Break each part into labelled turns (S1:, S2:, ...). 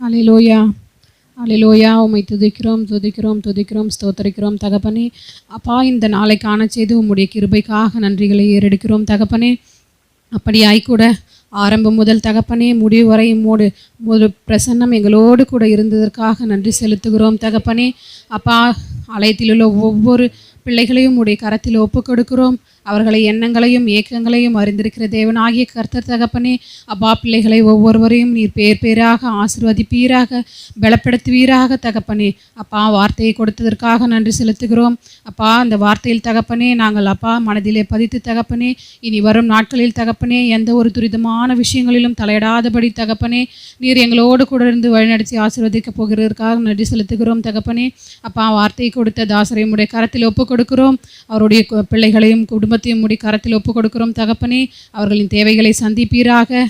S1: அல்லேலூயா, அல்லேலூயா. உம்மை துதிக்கிறோம், துதிக்கிறோம், துதிக்கிறோம், ஸ்தோத்தரிக்கிறோம் தகப்பனே. அப்பா, இந்த நாளை காண செய்து உம்முடைய கிருபைக்காக நன்றிகளை ஏறெடுக்கிறோம் தகப்பனே. அப்படியாய் கூட ஆரம்பம் முதல் தகப்பனே முடிவு வரை உம்மோடு ஒரு பிரசன்னம் எங்களோடு கூட இருந்ததற்காக நன்றி செலுத்துகிறோம் தகப்பனே. அப்பா, ஆலயத்திலுள்ள ஒவ்வொரு பிள்ளைகளையும் உடைய கரத்தில் ஒப்புக் கொடுக்கிறோம். அவர்களை எண்ணங்களையும் ஏக்கங்களையும் அறிந்திருக்கிற தேவனாகிய கர்த்தர் தகப்பனே. அப்பா, பிள்ளைகளை ஒவ்வொருவரையும் நீர் பேர் பேராக ஆசீர்வதிப்பீராக, பலப்படுத்துவீராக தகப்பனே. அப்பா, வார்த்தையை கொடுத்ததற்காக நன்றி செலுத்துகிறோம். அப்பா, அந்த வார்த்தையில் தகப்பனே நாங்கள் அப்பா மனதிலே பதித்து தகப்பனே, இனி வரும் நாட்களில் தகப்பனே எந்த ஒரு துரிதமான விஷயங்களிலும் தலையிடாதபடி தகப்பனே நீர் எங்களோடு கூட இருந்து வழிநடத்தி ஆசீர்வதிக்க போகிறதற்காக நன்றி செலுத்துகிறோம் தகப்பனே. அப்பா, வார்த்தையை கொடுத்த தாசரை உடைய கரத்தில் ஒப்புக் கொடுக்கிறோம். அவருடைய பிள்ளைகளையும் குடும்பத்தையும் உடைய கரத்தில் ஒப்புக் கொடுக்கிறோம் தகப்பனே. அவர்களின் தேவைகளை சந்திப்பீராக.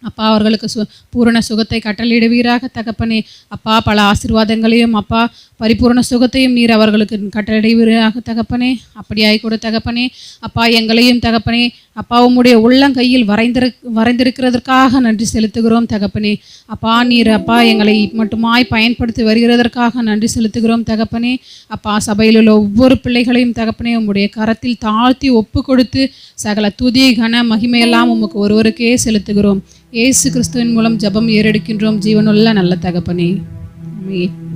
S1: அப்பா, அவர்களுக்கு பூரண சுகத்தை கட்டளையிடுவீராக தகப்பனே. அப்பா, பல ஆசீர்வாதங்களையும் அப்பா பரிபூர்ண சுகத்தையும் நீர் அவர்களுக்கு கட்டளையிடுவீராக தகப்பனே. அப்படியாய் கூட தகப்பனே. அப்பா, எங்களையும் தகப்பனே அப்பா உம்முடைய உள்ளங்கையில் வரைந்திருக்கிறதற்காக நன்றி செலுத்துகிறோம் தகப்பனே. அப்பா, நீர் அப்பா எங்களை மட்டுமாய் பயன்படுத்தி வருகிறதற்காக நன்றி செலுத்துகிறோம் தகப்பனே. அப்பா, சபையில் உள்ள ஒவ்வொரு பிள்ளைகளையும் தகப்பனே உம்முடைய கரத்தில் தாழ்த்தி ஒப்பு கொடுத்து சகல துதி கன மகிமையெல்லாம் உமக்கு ஒருவருக்கே செலுத்துகிறோம். இயேசு கிறிஸ்துவின் மூலம் ஜெபம் ஏறெடுக்கின்றோம் ஜீவனுள்ள நல்ல தகப்பனே. ஆமென்.